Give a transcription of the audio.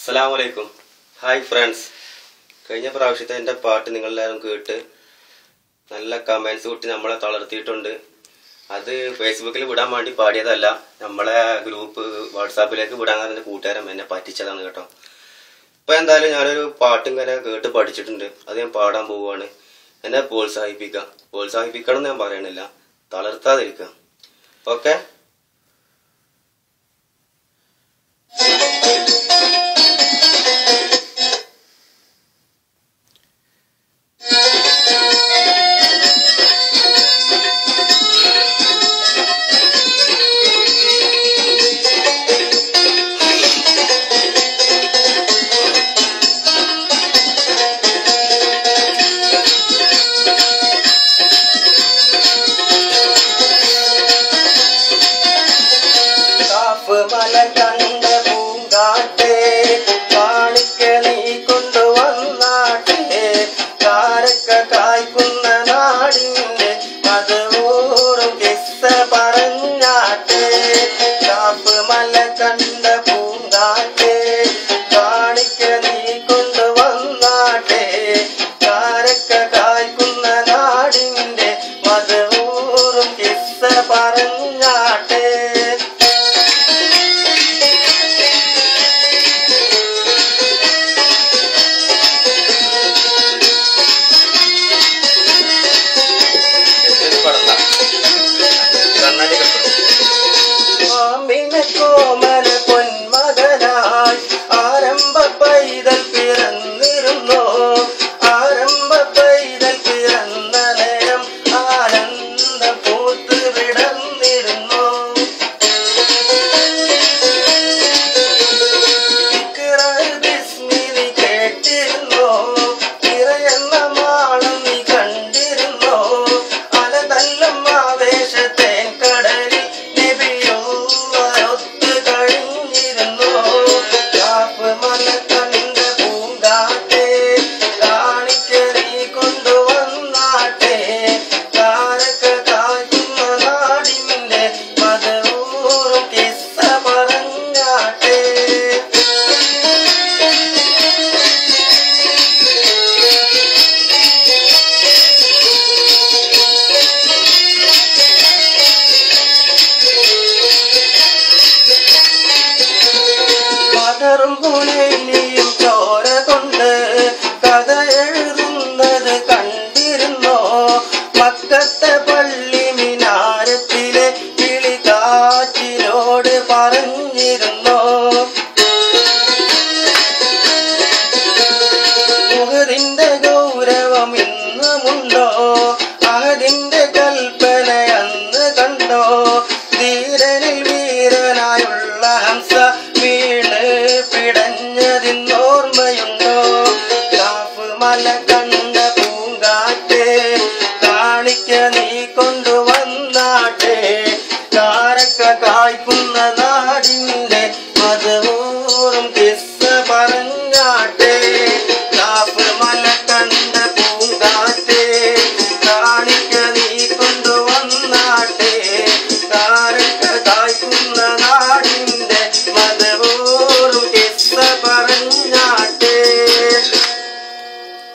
അസ്സലാമലൈക്കും. Hi friends. കഴിഞ്ഞ പ്രാവശ്യത്തെ എൻ്റെ പാട്ട് നിങ്ങളെല്ലാവരും കേട്ട് നല്ല കമൻസ് കൂട്ടി നമ്മളെ തളർത്തിയിട്ടുണ്ട്. അത് ഫേസ്ബുക്കിൽ വിടാൻ വേണ്ടി പാടിയതല്ല, നമ്മളെ ഗ്രൂപ്പ് വാട്സാപ്പിലേക്ക് വിടാൻ എൻ്റെ കൂട്ടുകാരൻ എന്നെ പറ്റിച്ചതാണ് കേട്ടോ. ഇപ്പം എന്തായാലും ഞാനൊരു പാട്ടും ഇങ്ങനെ കേട്ട് പഠിച്ചിട്ടുണ്ട്, അത് ഞാൻ പാടാൻ പോവുകയാണ്. എന്നെ പ്രോത്സാഹിപ്പിക്കണം എന്ന് ഞാൻ പറയണില്ല, തളർത്താതിരിക്കുക. ഓക്കെ. മല കണ്ട പൂങ്കാട്ടെ കാണിക്ക നീ കൊണ്ടുവന്നാട്ടെ കാരക്ക കായ്ക്കുന്ന നാടിന്റെ മധുവൂറും കിസ്സ പറഞ്ഞാട്ടെ. കാപ്പ് മല കണ്ട പൂങ്കാട്ടെ കാണിക്ക നീ കൊണ്ടുവന്നാട്ടെ കാരക്ക കായ്ക്കുന്ന നാടിന്റെ മധുവൂറും കിസ്സ പറഞ്ഞാട്ടെ. കോമല പൊന്മകനായി ആരംഭ പൈതൽ പിറന്നിരുന്നോ, ആരംഭ പൈതൽ പിറന്ന നേരം ആനന്ദം പൂത്ത് വിടർന്നിരുന്നോ. ബിസ്മിനി കേട്ടിരുന്നോ, നിറയെന്ന മാളം നീ കണ്ടിരുന്നോ, അലതല്ലും ആവേശത്തേൻ കടലിൽ ും ചോര കൊണ്ട് കഥ എഴുതുന്നത് കണ്ടിരുന്നോ, മക്കത്തെ പള്ളി മിനാരത്തിലെ കിളികാറ്റിനോട് പറഞ്ഞിരുന്നോ. മുഹദിന്റെ ഗൗരവം ഇന്നുമുണ്ടോ, അഹദിന്റെ കൽപ്പന അന്ന് കണ്ടോ, ധീരനിൽ